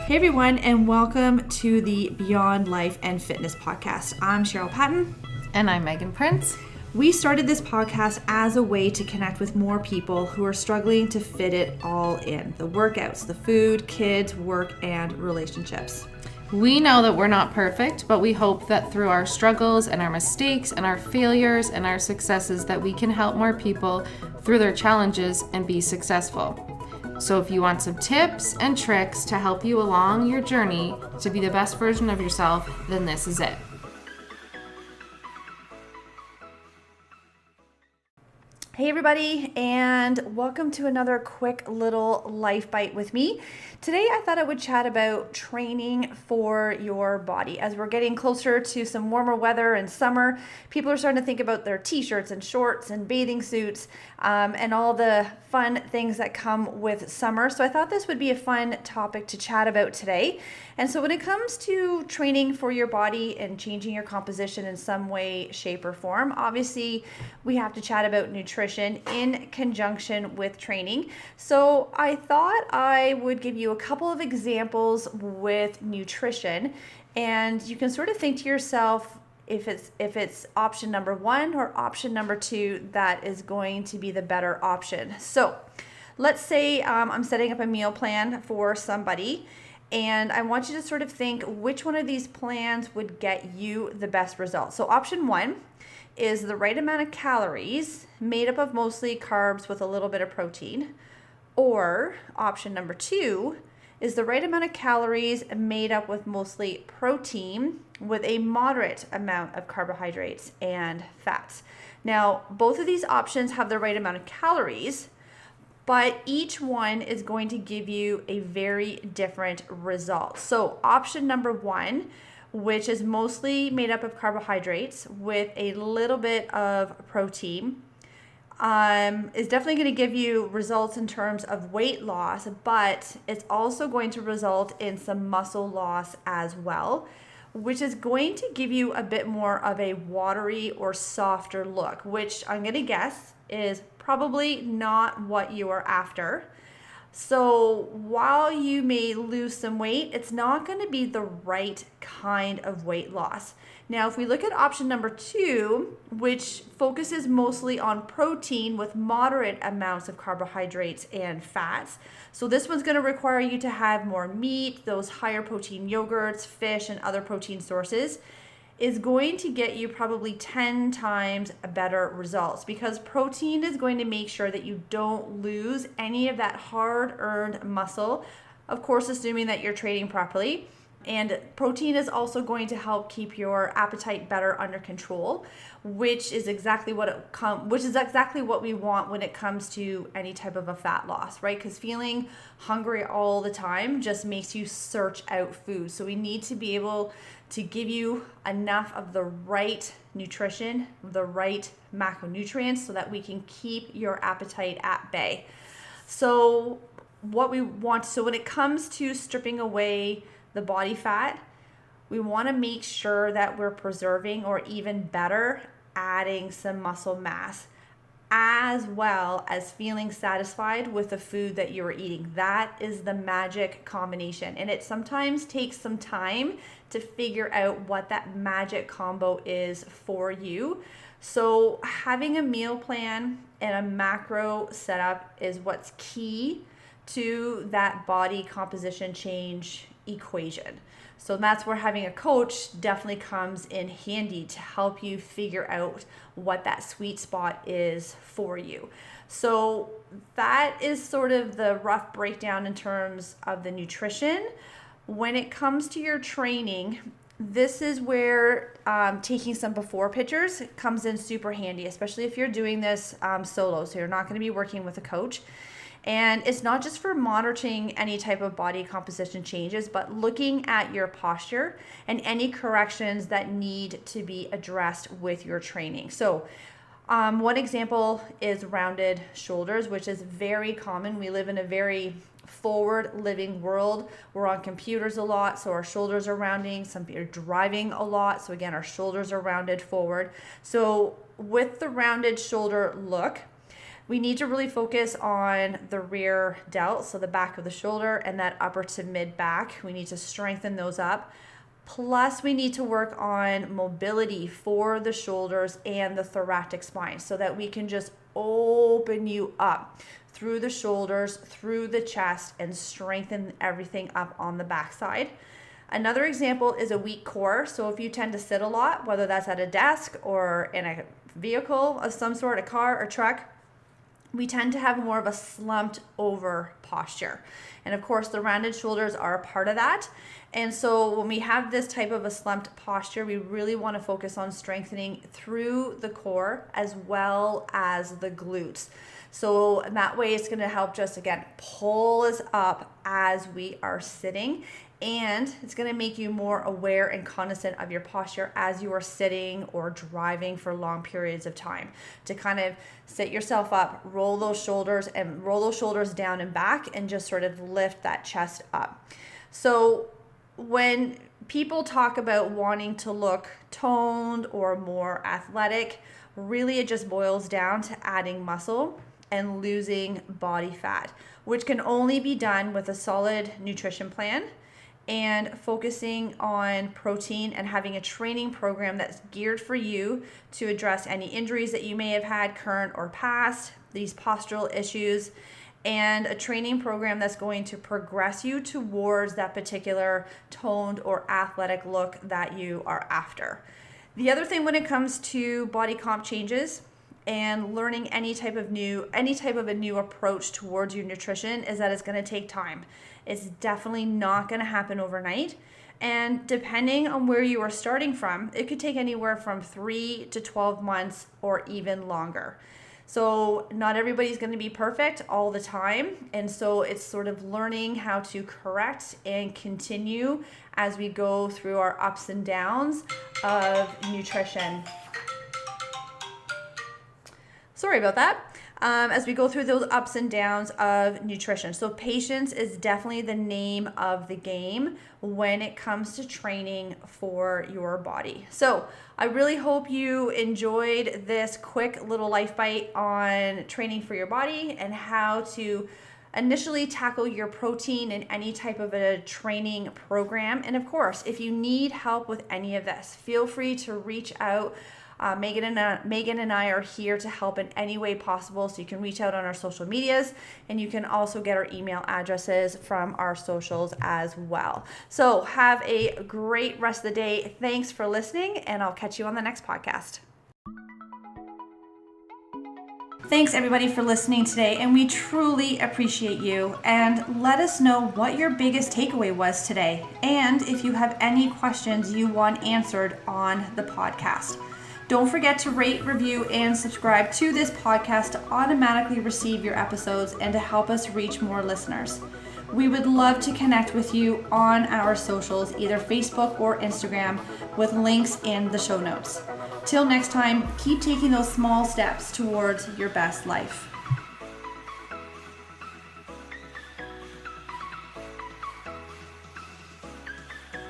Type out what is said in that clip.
Hey everyone, and welcome to the Beyond Life and Fitness podcast. I'm Cheryl Patton. And I'm Megan Prince. We started this podcast as a way to connect with more people who are struggling to fit it all in. The workouts, the food, kids, work, and relationships. We know that we're not perfect, but we hope that through our struggles and our mistakes and our failures and our successes that we can help more people through their challenges and be successful. So if you want some tips and tricks to help you along your journey to be the best version of yourself, then this is it. Hey everybody, and welcome to another quick little life bite with me. Today I thought I would chat about training for your body. As we're getting closer to some warmer weather and summer, people are starting to think about their t-shirts and shorts and bathing suits and all the fun things that come with summer. So I thought this would be a fun topic to chat about today. And so when it comes to training for your body and changing your composition in some way, shape, or form, obviously we have to chat about nutrition in conjunction with training. So I thought I would give you a couple of examples with nutrition, and you can sort of think to yourself if it's option number one or option number two that is going to be the better option. So let's say I'm setting up a meal plan for somebody, and I want you to sort of think which one of these plans would get you the best results. So option one is the right amount of calories made up of mostly carbs with a little bit of protein. Or option number two is the right amount of calories made up with mostly protein with a moderate amount of carbohydrates and fats. Now, both of these options have the right amount of calories, but each one is going to give you a very different result. So option number one, which is mostly made up of carbohydrates with a little bit of protein, is definitely going to give you results in terms of weight loss, but it's also going to result in some muscle loss as well, which is going to give you a bit more of a watery or softer look, which I'm going to guess is probably not what you are after. So while you may lose some weight, it's not going to be the right kind of weight loss. Now, if we look at option number two, which focuses mostly on protein with moderate amounts of carbohydrates and fats, so this one's going to require you to have more meat, those higher protein yogurts, fish, and other protein sources, is going to get you probably 10 times better results, because protein is going to make sure that you don't lose any of that hard-earned muscle, of course, assuming that you're training properly. And protein is also going to help keep your appetite better under control, which is exactly what we want when it comes to any type of a fat loss, right? Because feeling hungry all the time just makes you search out food. So we need to be able to give you enough of the right nutrition, the right macronutrients, so that we can keep your appetite at bay. So when it comes to stripping away the body fat, we want to make sure that we're preserving, or even better, adding some muscle mass, as well as feeling satisfied with the food that you're eating. That is the magic combination. And it sometimes takes some time to figure out what that magic combo is for you. So having a meal plan and a macro setup is what's key to that body composition change equation. So that's where having a coach definitely comes in handy to help you figure out what that sweet spot is for you. So that is sort of the rough breakdown in terms of the nutrition. When it comes to your training, this is where taking some before pictures comes in super handy, especially if you're doing this solo, so you're not going to be working with a coach. And it's not just for monitoring any type of body composition changes, but looking at your posture and any corrections that need to be addressed with your training. So one example is rounded shoulders, which is very common. We live in a very forward living world. We're on computers a lot, so our shoulders are rounding. Some people are driving a lot, so again, our shoulders are rounded forward. So with the rounded shoulder look, We need to really focus on the rear delt, so the back of the shoulder and that upper to mid back. We need to strengthen those up. Plus, we need to work on mobility for the shoulders and the thoracic spine so that we can just open you up through the shoulders, through the chest, and strengthen everything up on the backside. Another example is a weak core. So if you tend to sit a lot, whether that's at a desk or in a vehicle of some sort, a car or truck, we tend to have more of a slumped over posture. And of course, the rounded shoulders are a part of that. And so when we have this type of a slumped posture, we really want to focus on strengthening through the core as well as the glutes. So that way it's going to help just, again, pull us up as we are sitting. And it's going to make you more aware and cognizant of your posture as you are sitting or driving for long periods of time, to kind of sit yourself up, roll those shoulders down and back, and just sort of lift that chest up. So when people talk about wanting to look toned or more athletic, really it just boils down to adding muscle and losing body fat, which can only be done with a solid nutrition plan and focusing on protein and having a training program that's geared for you to address any injuries that you may have had, current or past, these postural issues, and a training program that's going to progress you towards that particular toned or athletic look that you are after. The other thing when it comes to body comp changes and learning any type of a new approach towards your nutrition is that it's going to take time. It's definitely not going to happen overnight. And depending on where you are starting from, it could take anywhere from 3 to 12 months or even longer. So not everybody's going to be perfect all the time. And so it's sort of learning how to correct and continue as we go through our ups and downs of nutrition. Sorry about that. As we go through those ups and downs of nutrition. So patience is definitely the name of the game when it comes to training for your body. So I really hope you enjoyed this quick little life bite on training for your body and how to initially tackle your protein in any type of a training program. And of course, if you need help with any of this, feel free to reach out. Megan and I are here to help in any way possible, so you can reach out on our social medias, and you can also get our email addresses from our socials as well. So have a great rest of the day. Thanks for listening, and I'll catch you on the next podcast. Thanks everybody for listening today, and we truly appreciate you. And let us know what your biggest takeaway was today, and if you have any questions you want answered on the podcast. Don't forget to rate, review, and subscribe to this podcast to automatically receive your episodes and to help us reach more listeners. We would love to connect with you on our socials, either Facebook or Instagram, with links in the show notes. Till next time, keep taking those small steps towards your best life.